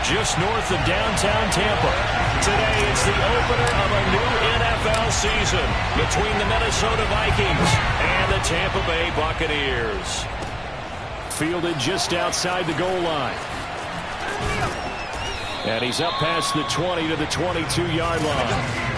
just north of downtown Tampa. Today, it's the opener of a new NFL season between the Minnesota Vikings and the Tampa Bay Buccaneers. Fielded just outside the goal line. And he's up past the 20 to the 22-yard line.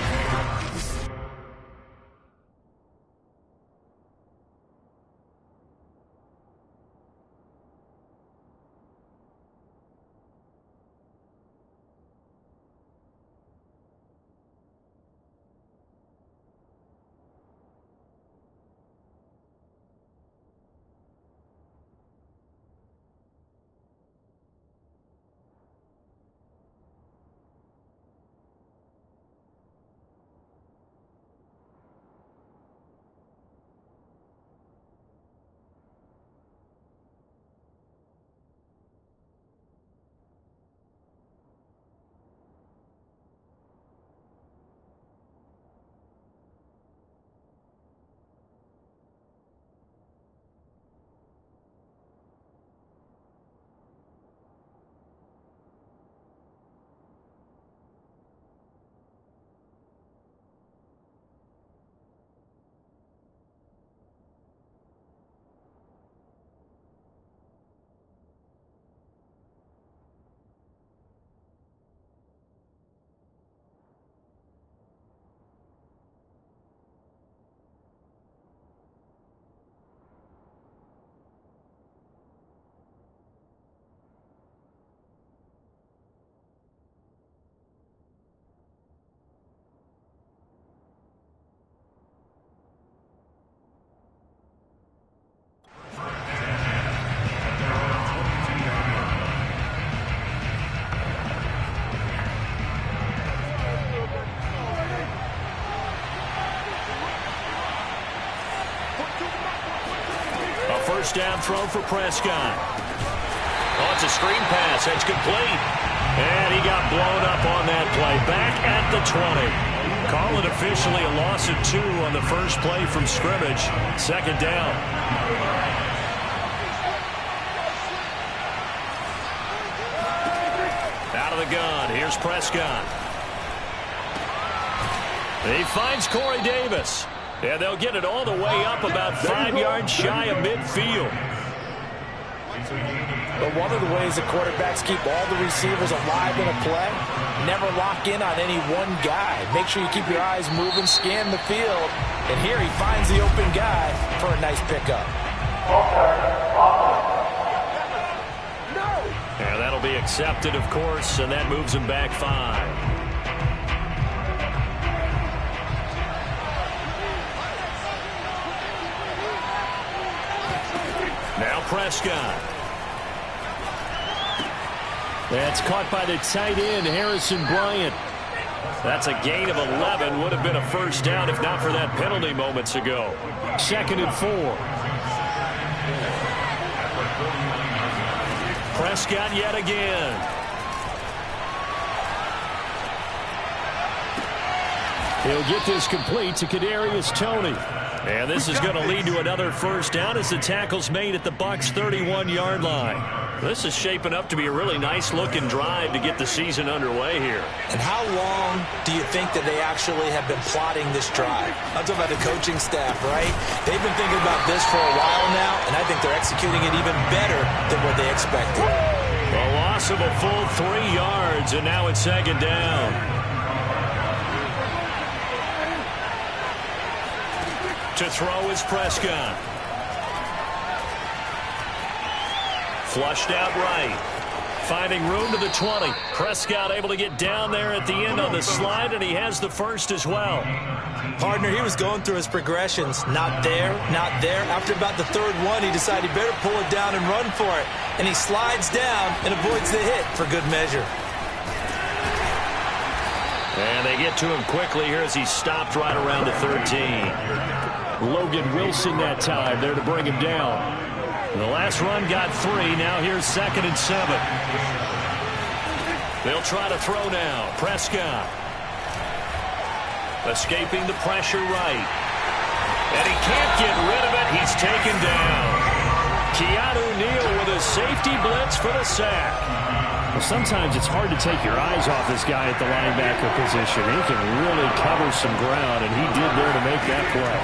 First down throw for Prescott. Oh, it's a screen pass. It's complete. And he got blown up on that play. Back at the 20. Call it officially a loss of 2 on the first play from scrimmage. Second down. Out of the gun. Here's Prescott. He finds Corey Davis. And they'll get it all the way up about 5 yards shy of midfield. But one of the ways that quarterbacks keep all the receivers alive in a play, never lock in on any one guy. Make sure you keep your eyes moving, scan the field. And here he finds the open guy for a nice pickup. And that'll be accepted, of course, and that moves him back 5. Now Prescott. That's caught by the tight end, Harrison Bryant. That's a gain of 11. Would have been a first down if not for that penalty moments ago. 2nd and 4. Prescott yet again. He'll get this complete to Kadarius Toney. And this is going to lead to another first down as the tackle's made at the Bucs' 31-yard line. This is shaping up to be a really nice-looking drive to get the season underway here. And how long do you think that they actually have been plotting this drive? I'm talking about the coaching staff, right? They've been thinking about this for a while now, and I think they're executing it even better than what they expected. A loss of a full 3 yards, and now it's 2nd down. To throw is Prescott. Flushed out right. Finding room to the 20. Prescott able to get down there at the end on the slide, and he has the first as well. Partner, he was going through his progressions. Not there, not there. After about the 3rd one, he decided he better pull it down and run for it. And he slides down and avoids the hit for good measure. And they get to him quickly here as he stopped right around the 13. Logan Wilson that time there to bring him down. The last run got 3. Now here's 2nd and 7. They'll try to throw now. Prescott. Escaping the pressure right. And he can't get rid of it. He's taken down. Keanu Neal with a safety blitz for the sack. Well, sometimes it's hard to take your eyes off this guy at the linebacker position. He can really cover some ground, and he did there to make that play.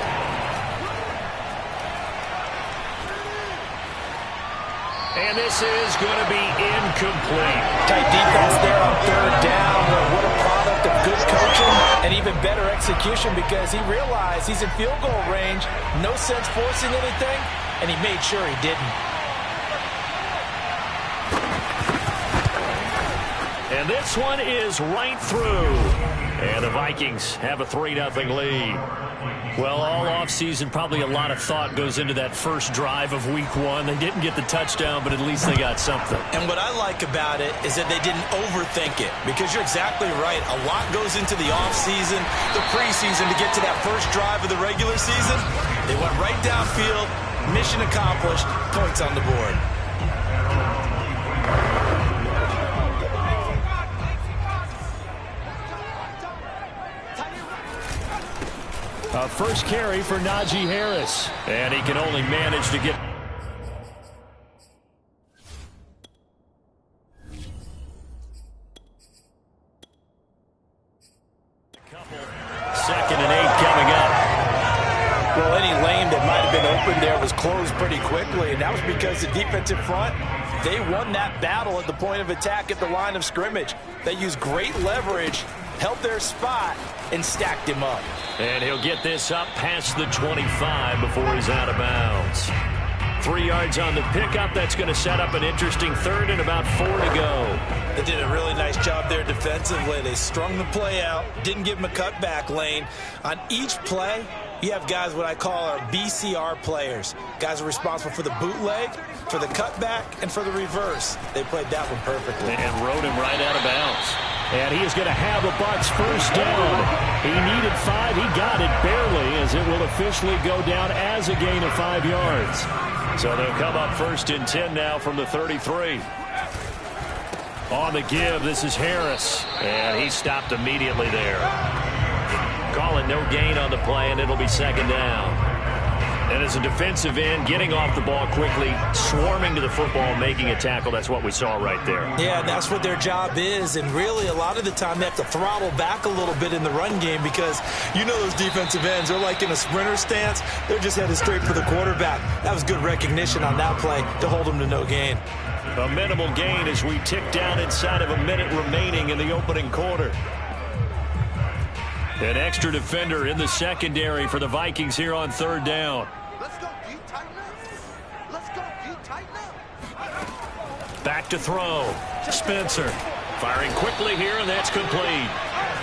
And this is going to be incomplete. Tight defense there on third down. What a product of good coaching and even better execution, because he realized he's in field goal range. No sense forcing anything, and he made sure he didn't. And this one is right through. And the Vikings have a 3-0 lead. Well, all offseason, probably a lot of thought goes into that first drive of week 1. They didn't get the touchdown, but at least they got something. And what I like about it is that they didn't overthink it, because you're exactly right. A lot goes into the offseason, the preseason, to get to that first drive of the regular season. They went right downfield, mission accomplished, points on the board. First carry for Najee Harris. And he can only manage to get... Second and 8 coming up. Well, any lane that might have been open there was closed pretty quickly, and that was because the defensive front, they won that battle at the point of attack at the line of scrimmage. They used great leverage, held their spot, and stacked him up. And he'll get this up past the 25 before he's out of bounds. 3 yards on the pickup. That's going to set up an interesting third and about 4 to go. They did a really nice job there defensively. They strung the play out, didn't give him a cutback lane. On each play, you have guys what I call our BCR players. Guys are responsible for the bootleg, for the cutback, and for the reverse. They played that one perfectly. And rode him right out of bounds. And he is going to have a Bucs first down. He needed 5. He got it barely, as it will officially go down as a gain of 5 yards. So they'll come up first and 10 now from the 33. On the give, this is Harris. And he stopped immediately there. Call it no gain on the play, and it'll be second down. And as a defensive end, getting off the ball quickly, swarming to the football, making a tackle, that's what we saw right there. Yeah, and that's what their job is. And really, a lot of the time, they have to throttle back a little bit in the run game, because you know those defensive ends, they're like in a sprinter stance. They're just headed straight for the quarterback. That was good recognition on that play to hold them to no gain. A minimal gain as we tick down inside of a minute remaining in the opening quarter. An extra defender in the secondary for the Vikings here on third down. Let's go, D, tighten up. Let's go, D, tighten up. Back to throw. Spencer firing quickly here, and that's complete.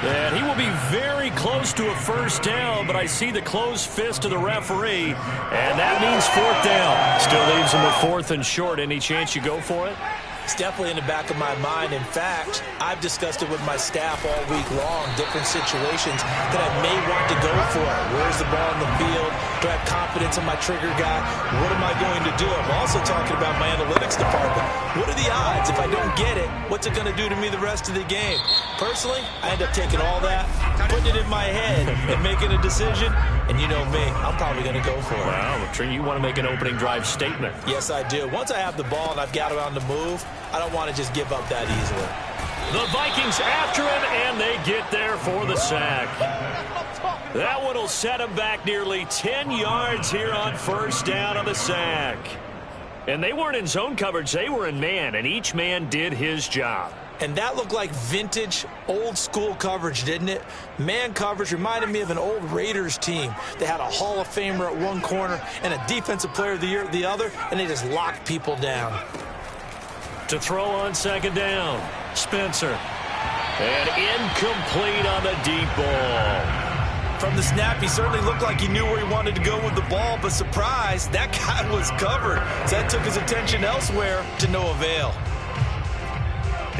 And he will be very close to a first down, but I see the closed fist of the referee, and that means 4th down. Still leaves him with 4th and short. Any chance you go for it? It's definitely in the back of my mind. In fact, I've discussed it with my staff all week long, different situations that I may want to go for. Where's the ball in the field? Do I have confidence in my trigger guy? What am I going to do? I'm also talking about my analytics department. What are the odds? If I don't get it, what's it going to do to me the rest of the game? Personally, I end up taking all that, putting it in my head, and making a decision. And you know me, I'm probably going to go for it. Well, you want to make an opening drive statement. Yes, I do. Once I have the ball and I've got it on the move, I don't want to just give up that easily. The Vikings after him, and they get there for the sack. That one will set him back nearly 10 yards here on first down on the sack. And they weren't in zone coverage. They were in man, and each man did his job. And that looked like vintage, old-school coverage, didn't it? Man coverage reminded me of an old Raiders team. They had a Hall of Famer at one corner and a Defensive Player of the Year at the other, and they just locked people down. To throw on second down, Spencer. And incomplete on the deep ball. From the snap, he certainly looked like he knew where he wanted to go with the ball, but surprise, that guy was covered. So that took his attention elsewhere to no avail.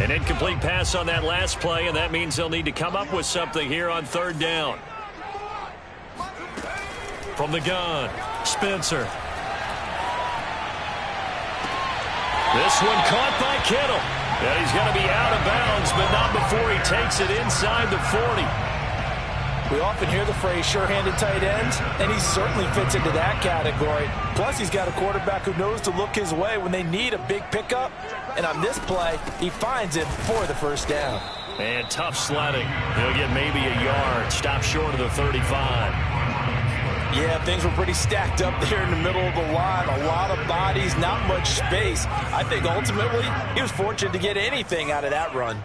An incomplete pass on that last play, and that means they'll need to come up with something here on third down. From the gun, Spencer. This one caught by Kittle. And he's going to be out of bounds, but not before he takes it inside the 40. We often hear the phrase sure-handed tight ends, and he certainly fits into that category. Plus, he's got a quarterback who knows to look his way when they need a big pickup. And on this play, he finds him for the first down. And tough sledding. He'll get maybe a yard. Stop short of the 35. Yeah, things were pretty stacked up there in the middle of the line. A lot of bodies, not much space. I think ultimately he was fortunate to get anything out of that run.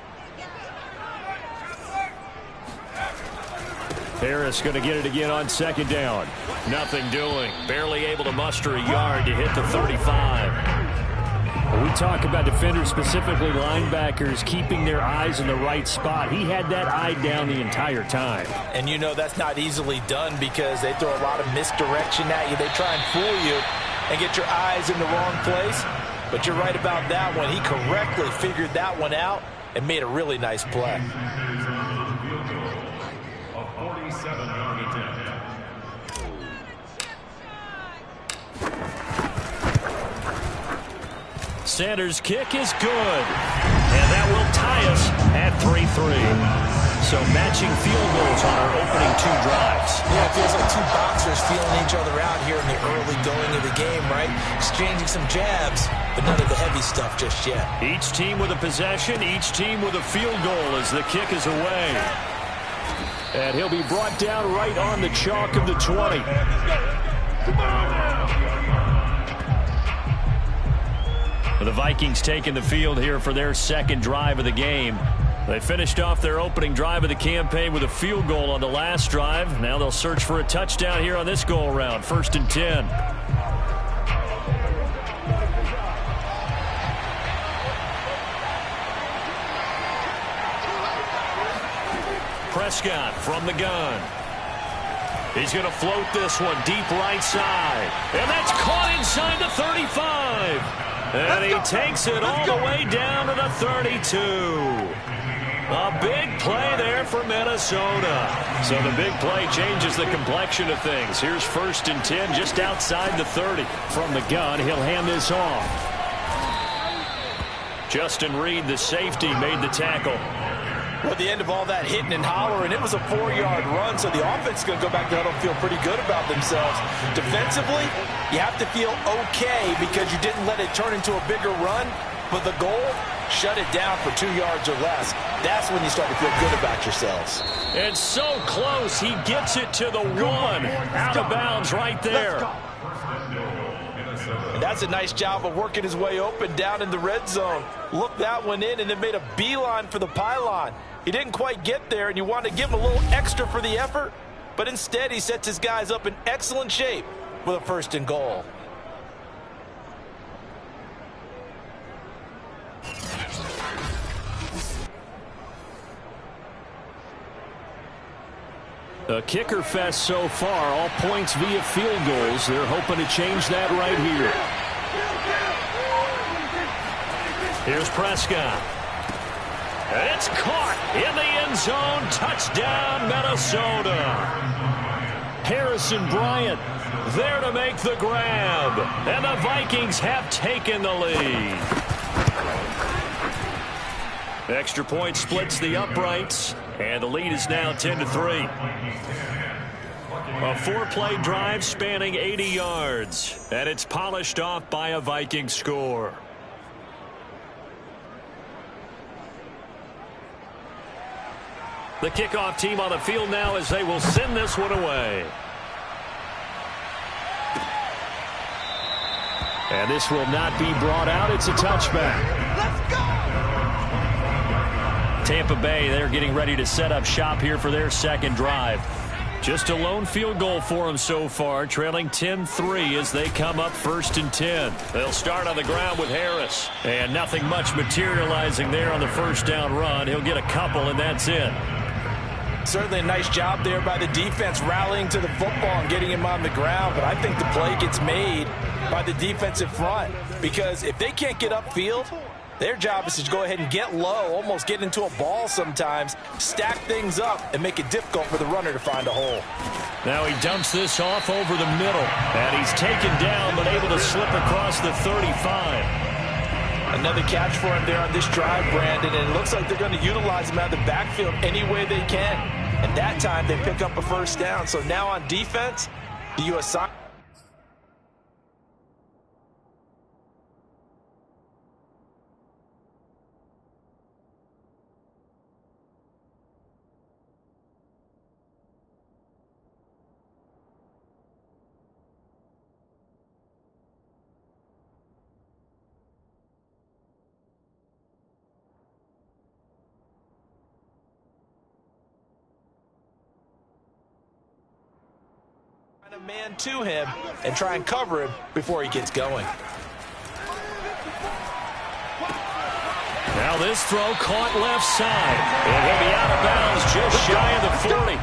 Harris going to get it again on second down. Nothing doing. Barely able to muster a yard to hit the 35. When we talk about defenders, specifically linebackers, keeping their eyes in the right spot. He had that eye down the entire time. And you know that's not easily done because they throw a lot of misdirection at you. They try and fool you and get your eyes in the wrong place. But you're right about that one. He correctly figured that one out and made a really nice play. Sanders' kick is good. And that will tie us at 3-3. So matching field goals on our opening two drives. Yeah, it feels like two boxers feeling each other out here in the early going of the game, right? Exchanging some jabs, but none of the heavy stuff just yet. Each team with a possession, each team with a field goal as the kick is away. And he'll be brought down right on the chalk of the 20. The Vikings taking the field here for their second drive of the game. They finished off their opening drive of the campaign with a field goal on the last drive. Now they'll search for a touchdown here on this go-around. 1st and 10. Prescott from the gun. He's going to float this one deep right side. And that's caught inside the 35. And he takes it all the way down to the 32. A big play there for Minnesota. So the big play changes the complexion of things. Here's 1st and 10 just outside the 30. From the gun, he'll hand this off. Justin Reed, the safety, made the tackle. Well, at the end of all that hitting and hollering, it was a 4-yard run, so the offense is going to go back to huddle and feel pretty good about themselves. Defensively, you have to feel okay because you didn't let it turn into a bigger run, but the goal, shut it down for 2 yards or less. That's when you start to feel good about yourselves. And so close, he gets it to the 1. Out of bounds right there. And that's a nice job of working his way open down in the red zone. Looked that one in and then made a beeline for the pylon. He didn't quite get there, and you wanted to give him a little extra for the effort, but instead he sets his guys up in excellent shape with a 1st and goal. A kicker fest so far, all points via field goals. They're hoping to change that right here. Here's Prescott. It's caught in the end zone. Touchdown, Minnesota. Harrison Bryant there to make the grab. And the Vikings have taken the lead. Extra point splits the uprights. And the lead is now 10-3. A 4-play drive spanning 80 yards. And it's polished off by a Viking score. The kickoff team on the field now as they will send this one away. And this will not be brought out. It's a touchback. Let's go! Tampa Bay, they're getting ready to set up shop here for their second drive. Just a lone field goal for them so far, trailing 10-3 as they come up 1st and 10. They'll start on the ground with Harris. And nothing much materializing there on the first down run. He'll get a couple, and that's it. Certainly a nice job there by the defense rallying to the football and getting him on the ground, but I think the play gets made by the defensive front because if they can't get upfield, their job is to go ahead and get low, almost get into a ball sometimes, stack things up, and make it difficult for the runner to find a hole. Now he dumps this off over the middle, and he's taken down but able to slip across the 35. Another catch for him there on this drive, Brandon, and it looks like they're going to utilize him out of the backfield any way they can. and that time they pick up a first down. So now on defense, you assign. A man to him and try and cover him before he gets going. Now this throw caught left side. And he'll be out of bounds just shy of the 40.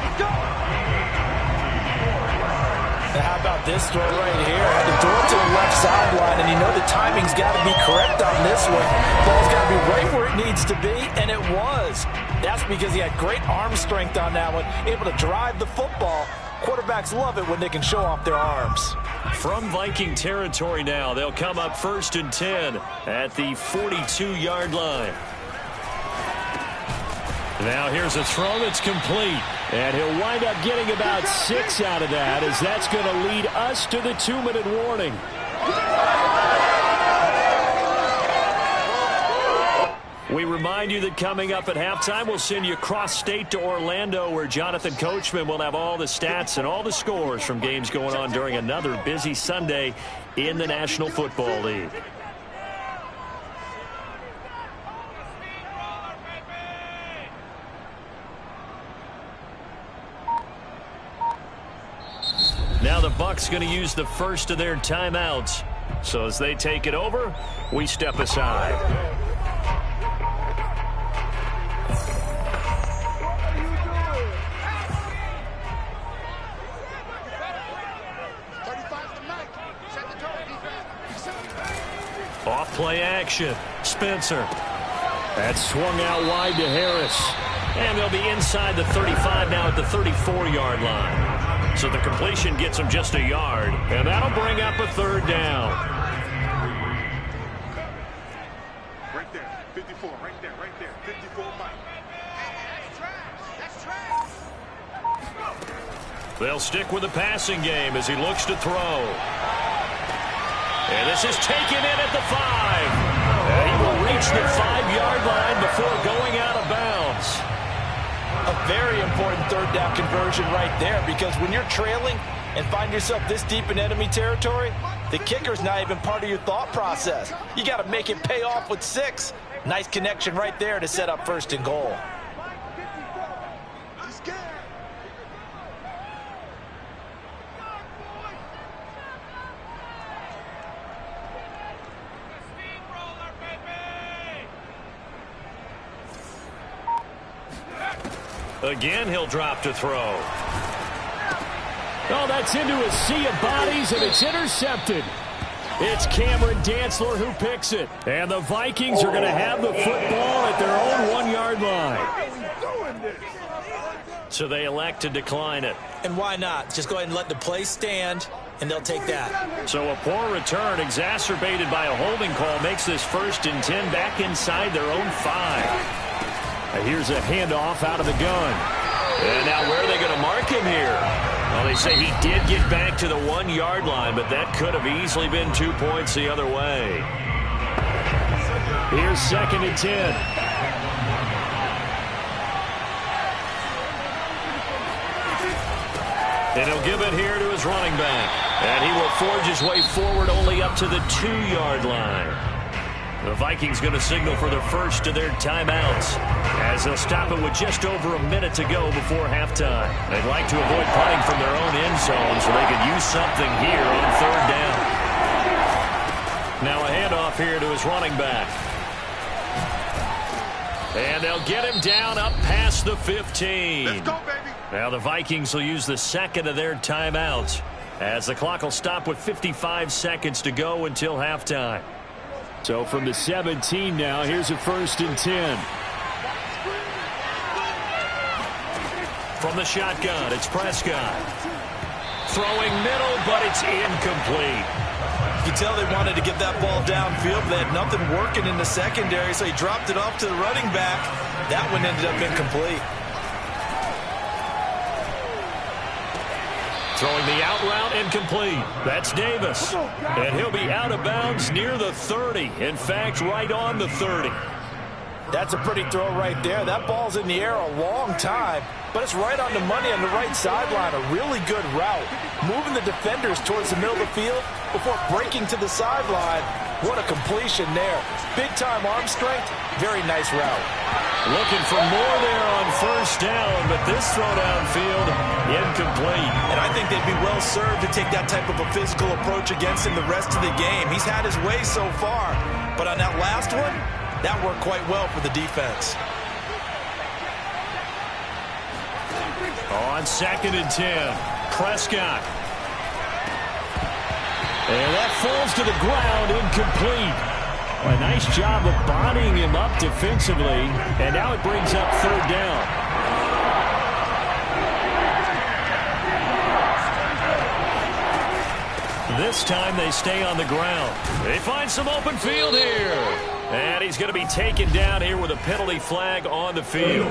Now how about this throw right here? Had to throw it to the left sideline, and you know the timing's got to be correct on this one. Ball's got to be right where it needs to be, and it was. That's because he had great arm strength on that one, able to drive the football. Quarterbacks love it when they can show off their arms. From Viking territory now, they'll come up 1st and 10 at the 42-yard line. Now here's a throw that's complete. And he'll wind up getting about 6 out of that, as that's going to lead us to the 2-minute warning. We remind you that coming up at halftime, we'll send you cross-state to Orlando, where Jonathan Coachman will have all the stats and all the scores from games going on during another busy Sunday in the National Football League. Now the Bucs going to use the first of their timeouts. So as they take it over, we step aside. Off play action. Spencer. That's swung out wide to Harris. And they'll be inside the 35 now at the 34-yard line. So the completion gets them just a yard. And that'll bring up a 3rd down. Right there. 54. Right there. 54 Mike. That's trash. They'll stick with the passing game as he looks to throw. And this is taken in at the 5. And he will reach the 5-yard line before going out of bounds. A very important 3rd down conversion right there, because when you're trailing and find yourself this deep in enemy territory, the kicker's not even part of your thought process. You got to make it pay off with 6. Nice connection right there to set up 1st and goal. Again, he'll drop to throw. Oh, that's into a sea of bodies, and it's intercepted. It's Cameron Dantzler who picks it. And the Vikings are going to have the football at their own 1-yard line. So they elect to decline it. And why not? Just go ahead and let the play stand, and they'll take that. So a poor return exacerbated by a holding call makes this 1st and 10 back inside their own 5. Here's a handoff out of the gun. And now where are they going to mark him here? Well, they say he did get back to the 1-yard line, but that could have easily been 2 points the other way. Here's 2nd and 10. And he'll give it here to his running back. And he will forge his way forward only up to the 2-yard line. The Vikings going to signal for the first of their timeouts as they'll stop it with just over a minute to go before halftime. They'd like to avoid punting from their own end zone so they could use something here on 3rd down. Now a handoff here to his running back. And they'll get him down up past the 15. Let's go, baby. Now the Vikings will use the second of their timeouts as the clock will stop with 55 seconds to go until halftime. So from the 17 now, here's a 1st and 10. From the shotgun, it's Prescott. Throwing middle, but it's incomplete. You can tell they wanted to get that ball downfield, but they had nothing working in the secondary, so he dropped it off to the running back. That one ended up incomplete. Throwing the out route incomplete. That's Davis. And he'll be out of bounds near the 30. In fact, right on the 30. That's a pretty throw right there. That ball's in the air a long time, but it's right on the money on the right sideline. A really good route. Moving the defenders towards the middle of the field before breaking to the sideline. What a completion there. Big-time arm strength. Very nice route. Looking for more there on first down, but this throw downfield, incomplete. And I think they'd be well served to take that type of a physical approach against him the rest of the game. He's had his way so far, but on that last one, that worked quite well for the defense. On 2nd and 10, Prescott. And that falls to the ground, incomplete. A nice job of bodying him up defensively, and now it brings up 3rd down. This time they stay on the ground. They find some open field here. And he's going to be taken down here with a penalty flag on the field.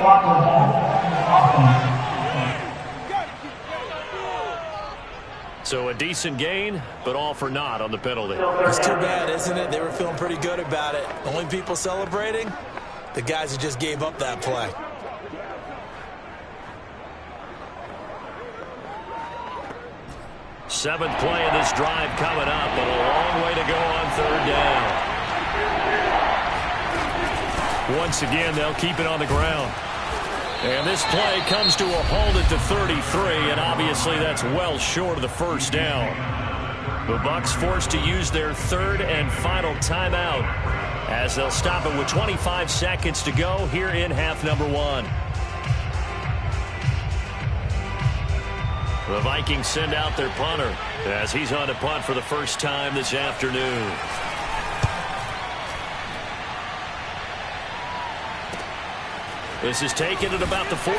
So a decent gain, but all for naught on the penalty. It's too bad, isn't it? They were feeling pretty good about it. Only people celebrating, the guys who just gave up that play. Seventh play of this drive coming up, but a long way to go on 3rd down. Once again, they'll keep it on the ground. And this play comes to a halt at the 33, and obviously that's well short of the first down. The Bucs forced to use their 3rd and final timeout as they'll stop it with 25 seconds to go here in half number 1. The Vikings send out their punter as he's on to punt for the first time this afternoon. This is taken at about the 14.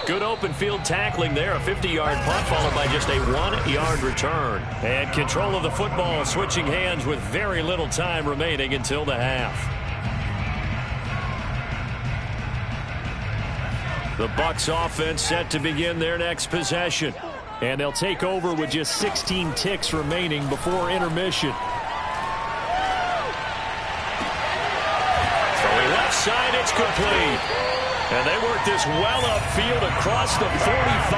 Good open field tackling there. A 50-yard punt followed by just a 1-yard return. And control of the football switching hands with very little time remaining until the half. The Bucs offense set to begin their next possession. And they'll take over with just 16 ticks remaining before intermission. Side, it's complete. And they work this well upfield across the 45.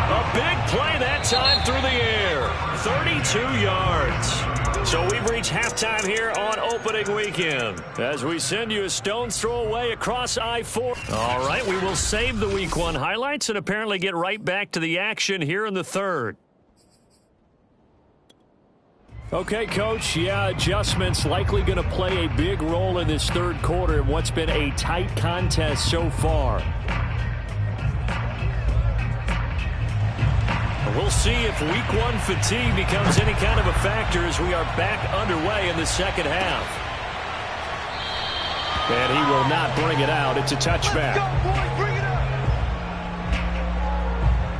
A big play that time through the air. 32 yards. So we've reached halftime here on opening weekend as we send you a stone's throw away across I-4. All right, we will save the Week 1 highlights and apparently get right back to the action here in the 3rd. Okay, Coach, adjustments likely going to play a big role in this 3rd quarter in what's been a tight contest so far. We'll see if Week 1 fatigue becomes any kind of a factor as we are back underway in the 2nd half. And he will not bring it out. It's a touchback.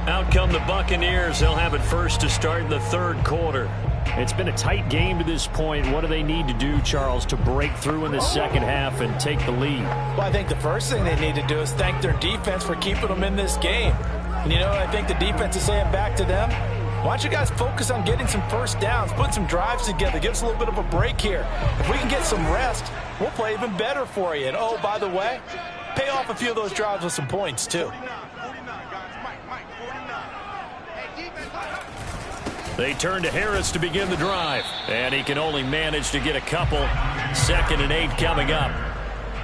Out come the Buccaneers. They'll have it first to start in the 3rd quarter. It's been a tight game to this point. What do they need to do, Charles, to break through in the 2nd half and take the lead? Well, I think the first thing they need to do is thank their defense for keeping them in this game. And, you know, I think the defense is saying back to them, why don't you guys focus on getting some first downs, put some drives together, give us a little bit of a break here. If we can get some rest, we'll play even better for you. And, oh, by the way, pay off a few of those drives with some points, too. They turn to Harris to begin the drive. And he can only manage to get a couple. 2nd and 8 coming up.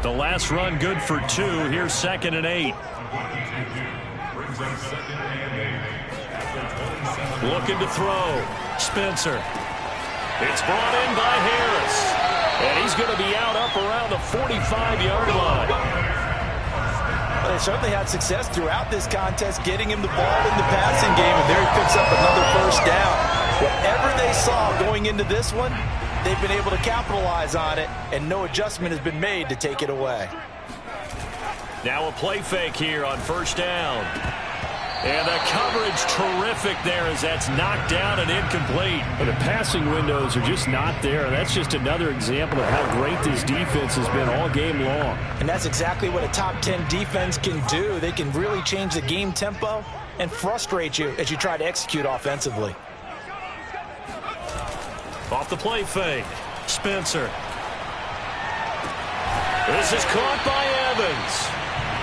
The last run good for 2. Here's 2nd and 8. Looking to throw. Spencer. It's brought in by Harris. And he's going to be out up around the 45-yard line. Well, they certainly had success throughout this contest getting him the ball in the passing game, and there he picks up another first down. Whatever they saw going into this one, they've been able to capitalize on it, and no adjustment has been made to take it away. Now a play fake here on first down. And the coverage terrific there as that's knocked down and incomplete. And the passing windows are just not there. That's just another example of how great this defense has been all game long. And that's exactly what a top 10 defense can do. They can really change the game tempo and frustrate you as you try to execute offensively. Off the play fake. Spencer. This is caught by Evans.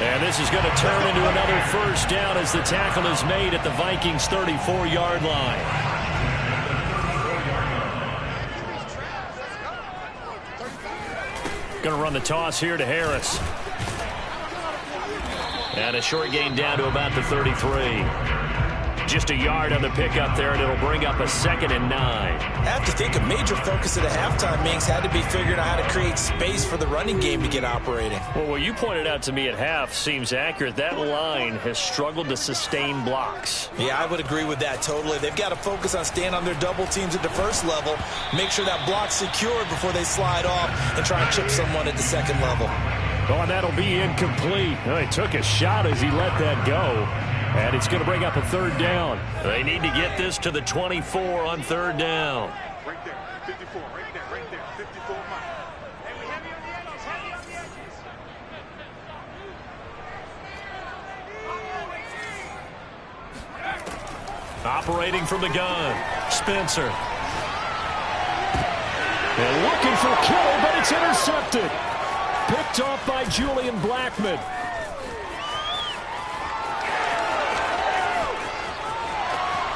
And this is going to turn into another first down as the tackle is made at the Vikings' 34-yard line. Going to run the toss here to Harris. And a short gain down to about the 33. Just a yard on the pickup there, and it'll bring up a 2nd and 9. I have to think a major focus of the halftime, Minks, had to be figuring out how to create space for the running game to get operating. Well, what you pointed out to me at half seems accurate. That line has struggled to sustain blocks. Yeah, I would agree with that totally. They've got to focus on staying on their double teams at the first level, make sure that block's secured before they slide off and try and chip someone at the second level. Oh, and that'll be incomplete. Oh, he took a shot as he let that go. And it's going to bring up a 3rd down. They need to get this to the 24 on 3rd down. Right there, 54, right there, 54 miles. Operating from the gun, Spencer. And looking for Kittle, but it's intercepted. Picked off by Julian Blackmon.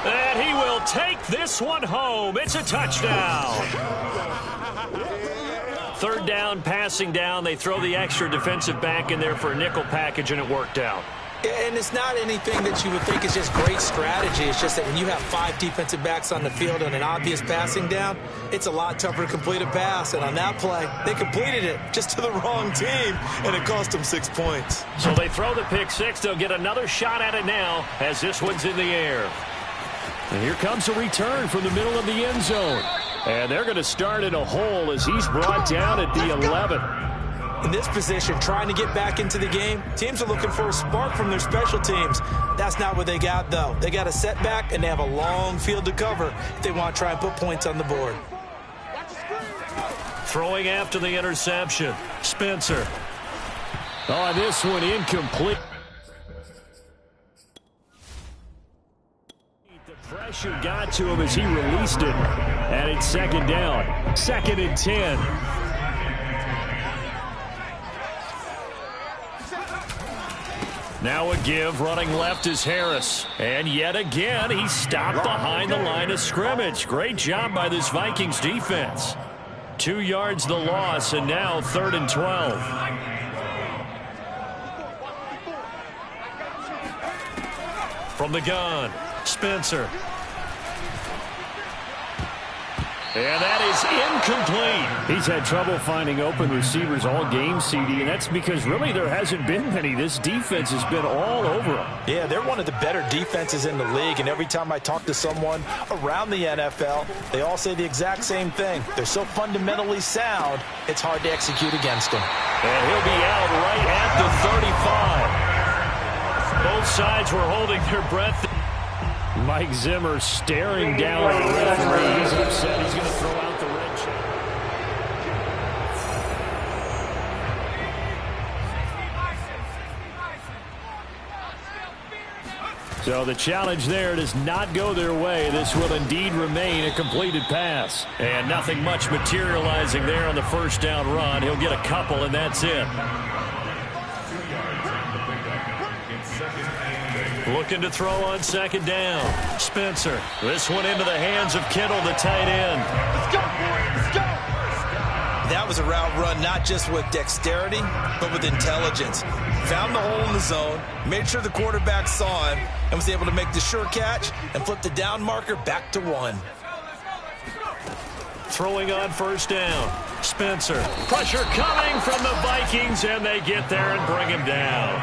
And he will take this one home. It's a touchdown. 3rd down, passing down. They throw the extra defensive back in there for a nickel package, and it worked out. And it's not anything that you would think is just great strategy. It's just that when you have 5 defensive backs on the field and an obvious passing down, it's a lot tougher to complete a pass. And on that play, they completed it just to the wrong team, and it cost them 6 points. So they throw the pick six. They'll get another shot at it now as this one's in the air. And here comes a return from the middle of the end zone. And they're going to start in a hole as he's brought down at the 11. In this position, trying to get back into the game, teams are looking for a spark from their special teams. That's not what they got, though. They got a setback, and they have a long field to cover if they want to try and put points on the board. Throwing after the interception, Spencer. Oh, this one incomplete. The pressure got to him as he released it. And it's 2nd down. 2nd and 10. Now a give, running left is Harris. And yet again, he's stopped behind the line of scrimmage. Great job by this Vikings defense. 2 yards the loss, and now 3rd and 12. From the gun, Spencer. And that is incomplete. He's had trouble finding open receivers all game, CD, and that's because really there hasn't been many. This defense has been all over them. Yeah, they're one of the better defenses in the league, and every time I talk to someone around the NFL, they all say the exact same thing. They're so fundamentally sound, it's hard to execute against them. And he'll be out right at the 35. Both sides were holding their breath. Mike Zimmer staring down at the referee. He's upset. He's going to throw out the red check. So the challenge there does not go their way. This will indeed remain a completed pass. And nothing much materializing there on the 1st down run. He'll get a couple, and that's it. Looking to throw on 2nd down. Spencer. This one into the hands of Kittle, the tight end. Let's go, boys. Let's go. That was a route run not just with dexterity, but with intelligence. Found the hole in the zone, made sure the quarterback saw him, and was able to make the sure catch and flip the down marker back to 1. Throwing on 1st down. Spencer. Pressure coming from the Vikings, and they get there and bring him down.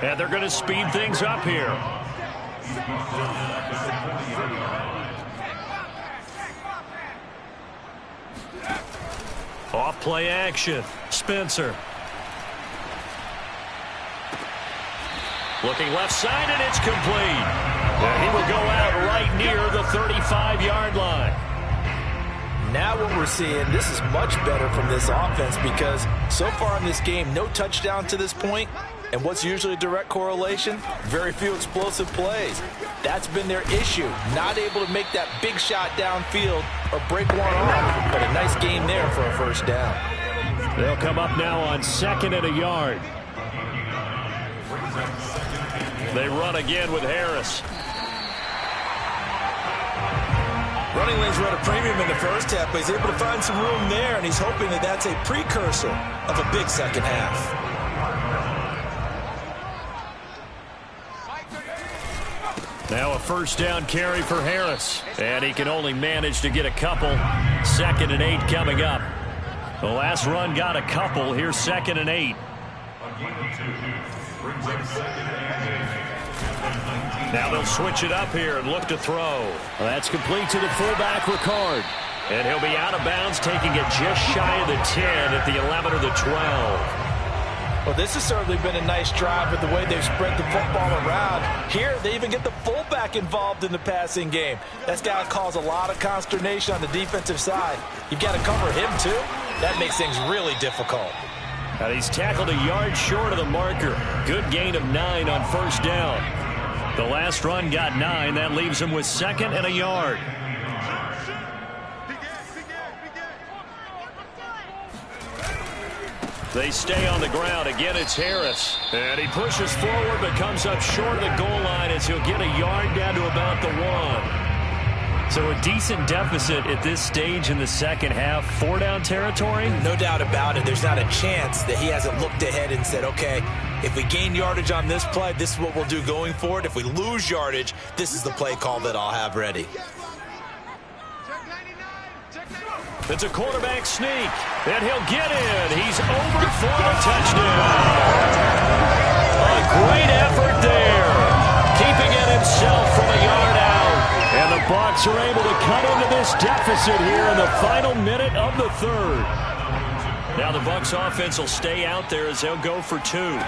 And they're going to speed things up here. Off play action. Spencer. Looking left side, and it's complete. And he will go out right near the 35-yard line. Now what we're seeing, this is much better from this offense because so far in this game, no touchdown to this point. And what's usually a direct correlation? Very few explosive plays. That's been their issue. Not able to make that big shot downfield or break one off. But a nice game there for a first down. They'll come up now on 2nd and a yard. They run again with Harris. Running lanes were at a premium in the first half, but he's able to find some room there, and he's hoping that that's a precursor of a big second half. Now a first down carry for Harris. And he can only manage to get a couple. 2nd and 8 coming up. The last run got a couple. Here's 2nd and 8. Now they'll switch it up here and look to throw. That's complete to the fullback, Ricard. And he'll be out of bounds, taking it just shy of the 10 at the 11 or the 12. Well, this has certainly been a nice drive with the way they've spread the football around. Here, they even get the fullback involved in the passing game. That's got to cause a lot of consternation on the defensive side. You've got to cover him, too. That makes things really difficult. And he's tackled a yard short of the marker. Good gain of 9 on first down. The last run got 9. That leaves him with 2nd and a yard. They stay on the ground. Again, it's Harris. And he pushes forward but comes up short of the goal line as he'll get a yard down to about the 1. So a decent deficit at this stage in the second half. 4-down territory? No doubt about it. There's not a chance that he hasn't looked ahead and said, okay, if we gain yardage on this play, this is what we'll do going forward. If we lose yardage, this is the play call that I'll have ready. It's a quarterback sneak, and he'll get in. He's over for a touchdown. A great effort there, keeping it himself from a yard out. And the Bucs are able to cut into this deficit here in the final minute of the third. Now the Bucs offense will stay out there as they'll go for 2.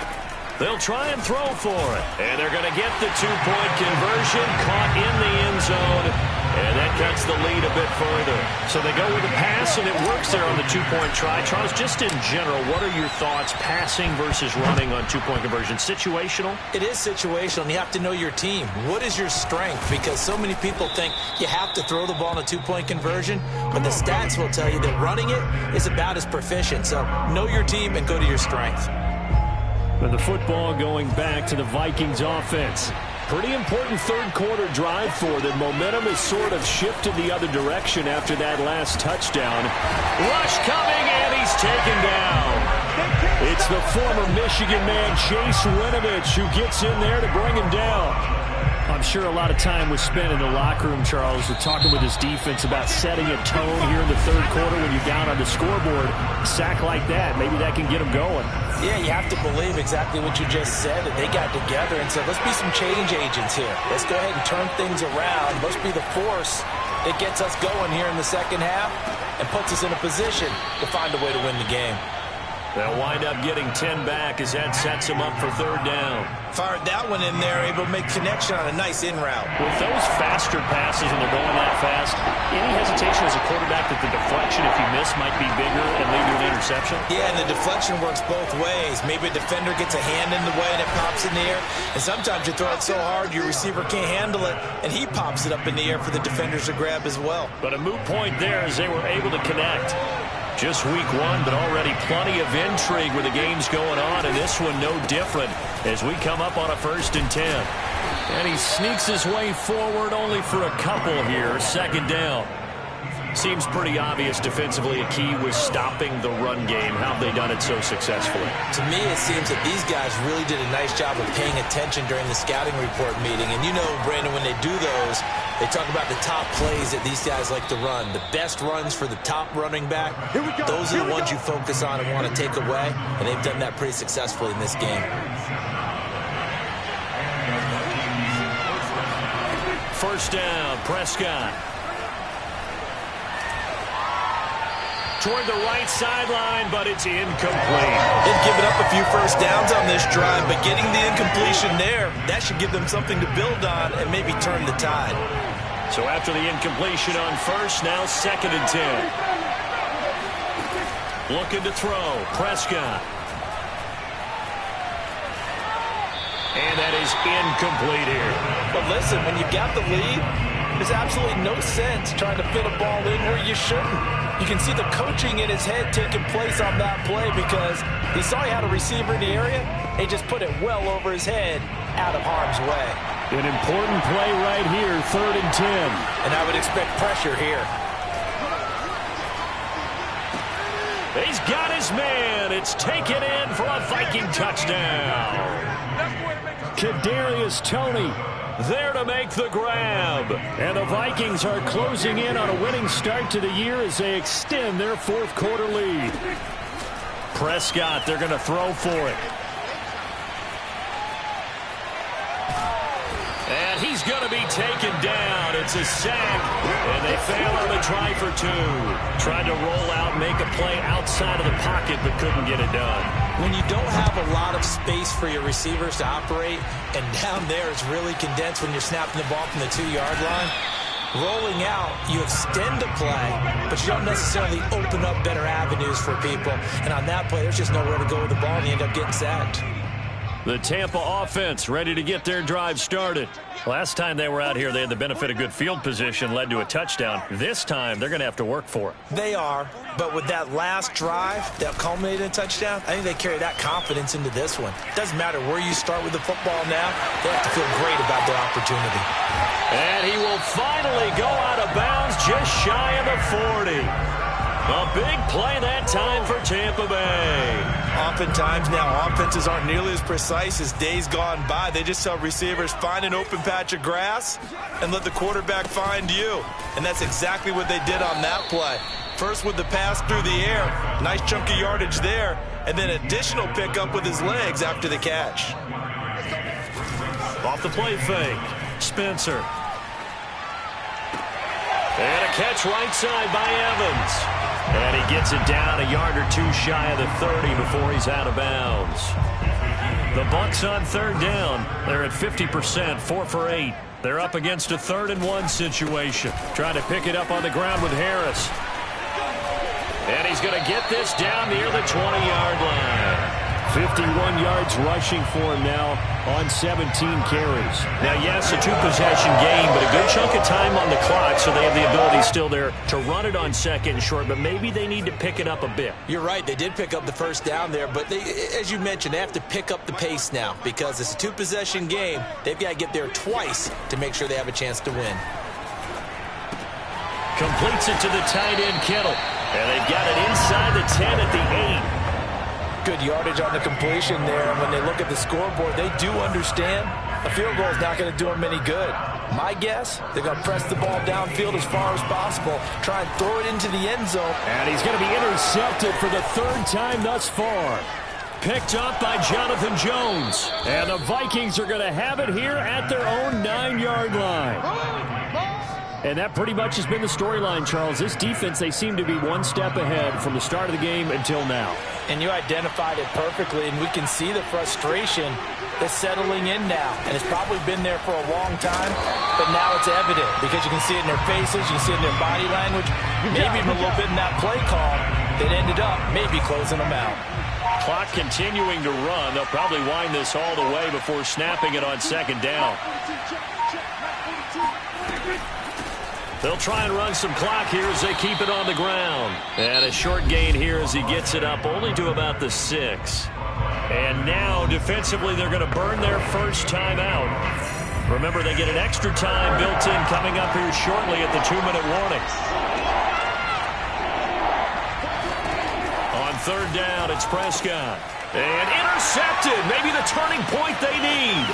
They'll try and throw for it. And they're going to get the 2-point conversion, caught in the end zone. And that cuts the lead a bit further. So they go with the pass, and it works there on the 2-point try. Charles, just in general, what are your thoughts passing versus running on 2-point conversion? Situational? It is situational, and you have to know your team. What is your strength? Because so many people think you have to throw the ball in a 2-point conversion, but the stats will tell you that running it is about as proficient. So know your team and go to your strength. And the football going back to the Vikings offense. Pretty important third-quarter drive for them. Momentum has sort of shifted the other direction after that last touchdown. Rush coming, and he's taken down. It's the former Michigan man, Chase Winovich, who gets in there to bring him down. I'm sure a lot of time was spent in the locker room, Charles, with talking with his defense about setting a tone here in the third quarter when you're down on the scoreboard. A sack like that, maybe that can get them going. Yeah, you have to believe exactly what you just said, that they got together and said, let's be some change agents here. Let's go ahead and turn things around. Let's be the force that gets us going here in the second half and puts us in a position to find a way to win the game. They'll wind up getting 10 back as that sets him up for third down. Fired that one in there, able to make connection on a nice in route. With those faster passes and they're going that fast, any hesitation as a quarterback that the deflection, if you miss, might be bigger and lead to an interception? Yeah, and the deflection works both ways. Maybe a defender gets a hand in the way and it pops in the air. And sometimes you throw it so hard your receiver can't handle it, and he pops it up in the air for the defenders to grab as well. But a moot point there as they were able to connect. Just week 1, but already plenty of intrigue with the games going on, and this one no different as we come up on a 1st and 10. And he sneaks his way forward only for a couple here. Second down. Seems pretty obvious defensively a key was stopping the run game. How have they done it so successfully? To me, it seems that these guys really did a nice job of paying attention during the scouting report meeting. And you know, Brandon, when they do those, they talk about the top plays that these guys like to run. The best runs for the top running back, those are the ones you focus on and want to take away. And they've done that pretty successfully in this game. First down, Prescott. Toward the right sideline, but it's incomplete. They've given up a few first downs on this drive, but getting the incompletion there, that should give them something to build on and maybe turn the tide. So after the incompletion on first, now 2nd and 10. Looking to throw. Prescott. And that is incomplete here. But listen, when you got the lead, there's absolutely no sense trying to fit a ball in where you shouldn't. You can see the coaching in his head taking place on that play because he saw he had a receiver in the area. He just put it well over his head out of harm's way. An important play right here, 3rd and 10. And I would expect pressure here. He's got his man. It's taken in for a Viking touchdown. Kadarius Toney there to make the grab. And the Vikings are closing in on a winning start to the year as they extend their 4th quarter lead. Prescott, they're going to throw for it. And he's going to be taken down. It's a sack. And they fail on the try for 2. Tried to roll out, make a play outside of the pocket, but couldn't get it done. When you don't have a lot of space for your receivers to operate, and down there it's really condensed when you're snapping the ball from the 2-yard line, rolling out, you extend the play, but you don't necessarily open up better avenues for people. And on that play, there's just nowhere to go with the ball, and you end up getting sacked. The Tampa offense ready to get their drive started. Last time they were out here, they had the benefit of good field position, led to a touchdown. This time, they're going to have to work for it. They are, but with that last drive that culminated in a touchdown, I think they carry that confidence into this one. It doesn't matter where you start with the football now. They have to feel great about their opportunity. And he will finally go out of bounds just shy of the 40. A big play that time for Tampa Bay. Oftentimes now, offenses aren't nearly as precise as days gone by. They just tell receivers, find an open patch of grass and let the quarterback find you. And that's exactly what they did on that play. First with the pass through the air, nice chunk of yardage there, and then additional pickup with his legs after the catch. Off the play fake, Spencer. And a catch right side by Evans. And he gets it down a yard or 2 shy of the 30 before he's out of bounds. The Bucs on 3rd down. They're at 50%, 4 for 8. They're up against a 3rd and 1 situation. Trying to pick it up on the ground with Harris. And he's going to get this down near the 20-yard line. 51 yards rushing for him now on 17 carries. Now, yes, a 2-possession game, but a good chunk of time on the clock, so they have the ability still there to run it on 2nd and short, but maybe they need to pick it up a bit. You're right. They did pick up the first down there, but they, as you mentioned, they have to pick up the pace now because it's a 2-possession game. They've got to get there twice to make sure they have a chance to win. Completes it to the tight end, Kittle. And they've got it inside the 10 at the 8. Good yardage on the completion there. And when they look at the scoreboard, they do understand a field goal is not going to do them any good. My guess, they're going to press the ball downfield as far as possible, try and throw it into the end zone. And he's going to be intercepted for the 3rd time thus far. Picked up by Jonathan Jones. And the Vikings are going to have it here at their own 9-yard line. And that pretty much has been the storyline, Charles. This defense, they seem to be one step ahead from the start of the game until now. And you identified it perfectly, and we can see the frustration that's settling in now. And it's probably been there for a long time, but now it's evident because you can see it in their faces, you can see it in their body language, maybe even a little bit in that play call that ended up maybe closing them out. Clock continuing to run. They'll probably wind this all the way before snapping it on 2nd down. They'll try and run some clock here as they keep it on the ground. And a short gain here as he gets it up only to about the 6. And now, defensively, they're going to burn their first time out. Remember, they get an extra time built in coming up here shortly at the 2-minute warning. On 3rd down, it's Prescott. And intercepted. Maybe the turning point they need.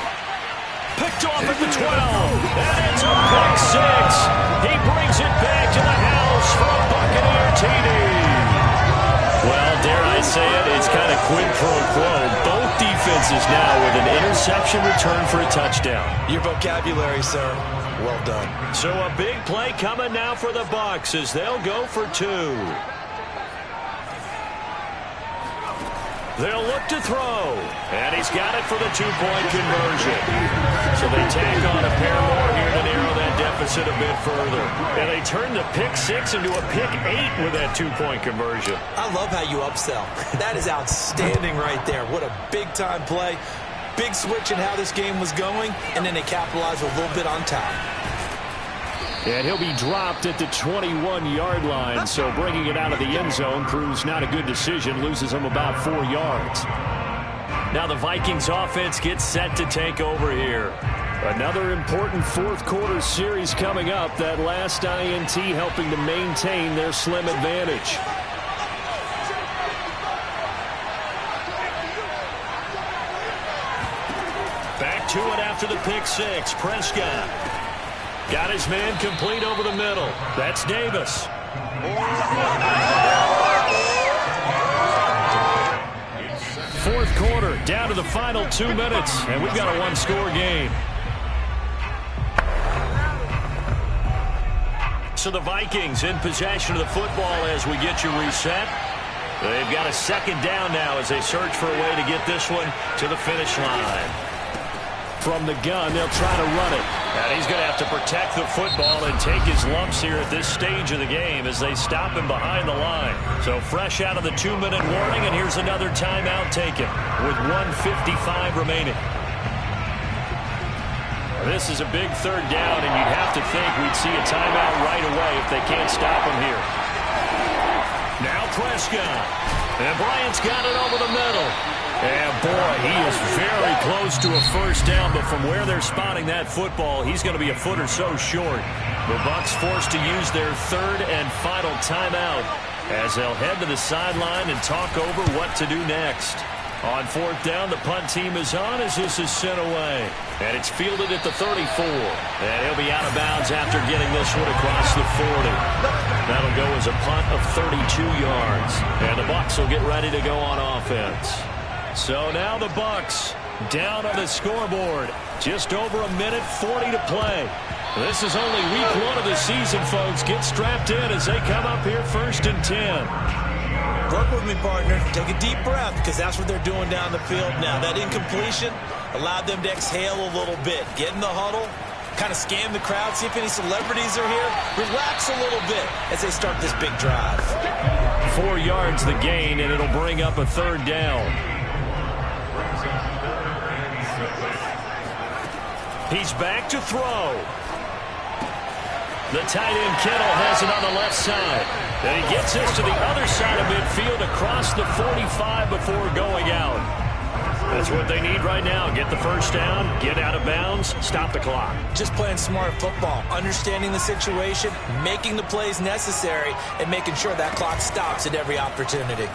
Picked off at the 12. And it's a pick 6. He brings it back to the house for a Buccaneer TD. Well, dare I say it, it's kind of quid pro quo. Both defenses now with an interception return for a touchdown. Your vocabulary, sir. Well done. So a big play coming now for the Bucs as they'll go for 2. They'll look to throw. And he's got it for the 2-point conversion. So they tack on a pair more here to narrow that deficit a bit further. And they turned the pick 6 into a pick 8 with that 2-point conversion. I love how you upsell. That is outstanding right there. What a big-time play. Big switch in how this game was going, and then they capitalized a little bit on top. And he'll be dropped at the 21-yard line, so bringing it out of the end zone proves not a good decision, loses him about 4 yards. Now the Vikings offense gets set to take over here. Another important fourth-quarter series coming up. That last INT helping to maintain their slim advantage. Back to it after the pick 6. Prescott got his man complete over the middle. That's Davis. Fourth quarter, down to the final 2 minutes, and we've got a one-score game. So the Vikings in possession of the football as we get you reset. They've got a second down now as they search for a way to get this one to the finish line. From the gun, they'll try to run it. And he's going to have to protect the football and take his lumps here at this stage of the game as they stop him behind the line. So fresh out of the 2-minute warning, and here's another timeout taken with 1:55 remaining. This is a big third down, and you'd have to think we'd see a timeout right away if they can't stop him here. Now Prescott. And Bryant's got it over the middle. And, boy, he is very close to a first down, but from where they're spotting that football, he's going to be a foot or so short. The Bucs forced to use their third and final timeout as they'll head to the sideline and talk over what to do next. On fourth down, the punt team is on as this is sent away. And it's fielded at the 34. And he'll be out of bounds after getting this one across the 40. That'll go as a punt of 32 yards. And the Bucs will get ready to go on offense. So now the Bucs down on the scoreboard. Just over a minute 40 to play. This is only week 1 of the season, folks. Get strapped in as they come up here 1st and 10. Work with me, partner. Take a deep breath, because that's what they're doing down the field now. That incompletion allowed them to exhale a little bit. Get in the huddle, kind of scan the crowd, see if any celebrities are here. Relax a little bit as they start this big drive. 4 yards the gain, and it'll bring up a third down. He's back to throw. The tight end Kittle has it on the left side. And he gets this to the other side of midfield across the 45 before going out. That's what they need right now. Get the first down, get out of bounds, stop the clock. Just playing smart football, understanding the situation, making the plays necessary, and making sure that clock stops at every opportunity.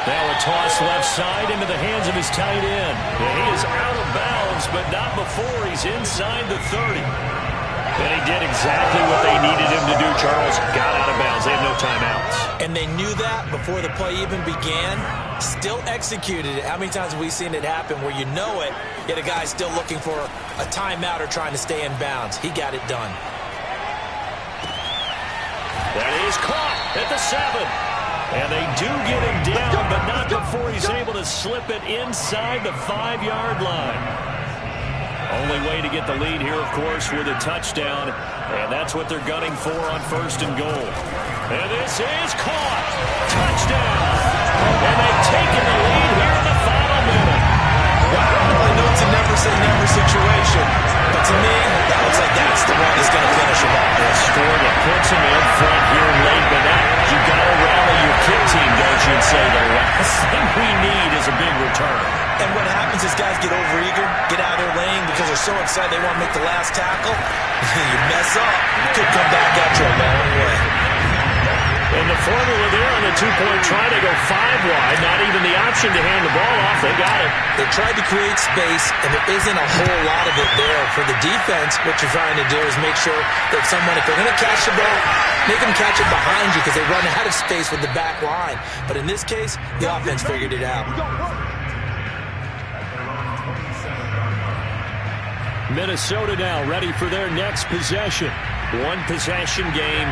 Now a toss left side into the hands of his tight end. And he is out of bounds, but not before he's inside the 30. And he did exactly what they needed him to do, Charles. Got out of bounds. They have no timeouts. And they knew that before the play even began. Still executed it. How many times have we seen it happen where you know it, yet a guy's still looking for a timeout or trying to stay in bounds? He got it done. That is caught at the 7. And they do get him down, but not before he's able to slip it inside the 5-yard line. Only way to get the lead here, of course, with a touchdown. And that's what they're gunning for on 1st and goal. And this is caught. Touchdown. And they've taken the lead here in the final minute. Well, I know it's a never-say-never situation, but to me, that looks like that's the one that's going to finish him off. A score that puts him in front here late, but now you got to rally your kick team, don't you, and say the last thing we need is a big return. And what happens is guys get overeager, get out of their lane because they're so excited they want to make the last tackle. You mess up, could come back at you a long way. And the formula there on the 2-point try to go 5 wide, not even the option to hand the ball off. They got it. They tried to create space, and there isn't a whole lot of it there. For the defense, what you're trying to do is make sure that someone, if they're going to catch the ball, make them catch it behind you because they run out of space with the back line. But in this case, the offense figured it out. Minnesota now ready for their next possession. One possession game.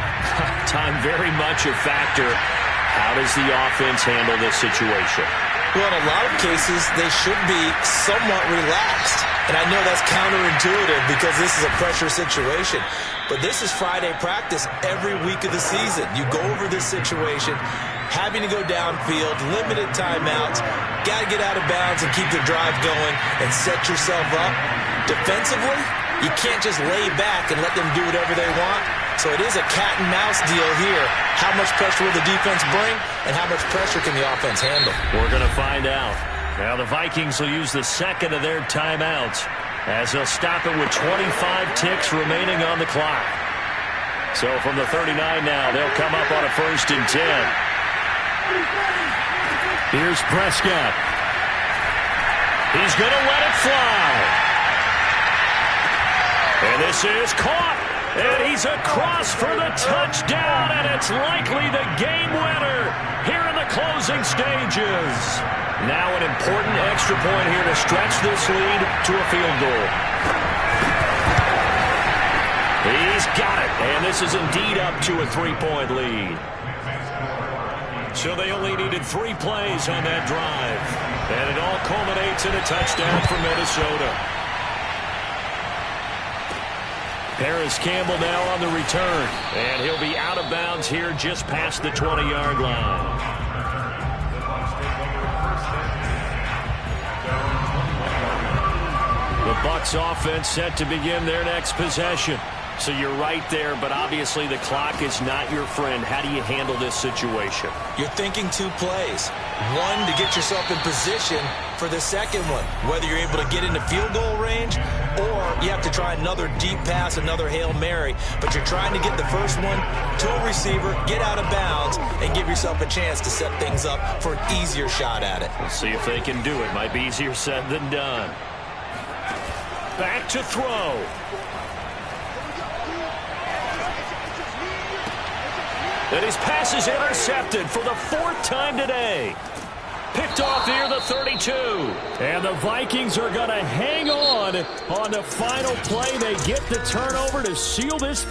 Time very much a factor. How does the offense handle this situation? Well, in a lot of cases, they should be somewhat relaxed. And I know that's counterintuitive because this is a pressure situation. But this is Friday practice every week of the season. You go over this situation, having to go downfield, limited timeouts, got to get out of bounds and keep the drive going and set yourself up. Defensively, you can't just lay back and let them do whatever they want. So it is a cat and mouse deal here. How much pressure will the defense bring and how much pressure can the offense handle? We're going to find out. Now the Vikings will use the second of their timeouts as they'll stop it with 25 ticks remaining on the clock. So from the 39 now, they'll come up on a 1st and 10. Here's Prescott. He's going to let it fly. And this is caught. And he's across for the touchdown, and it's likely the game winner here in the closing stages. Now an important extra point here to stretch this lead to a field goal. He's got it, and this is indeed up to a 3-point lead. So they only needed 3 plays on that drive, and it all culminates in a touchdown for Minnesota. Paris Campbell now on the return, and he'll be out of bounds here just past the 20-yard line. The Bucs offense set to begin their next possession. So you're right there, but obviously the clock is not your friend. How do you handle this situation? You're thinking 2 plays. One, to get yourself in position for the second one, whether you're able to get into field goal range or you have to try another deep pass, another Hail Mary. But you're trying to get the first one to a receiver, get out of bounds, and give yourself a chance to set things up for an easier shot at it. We'll see if they can do it. Might be easier said than done. Back to throw. And his pass is intercepted for the 4th time today. Picked off near the 32. And the Vikings are going to hang on the final play. They get the turnover to seal this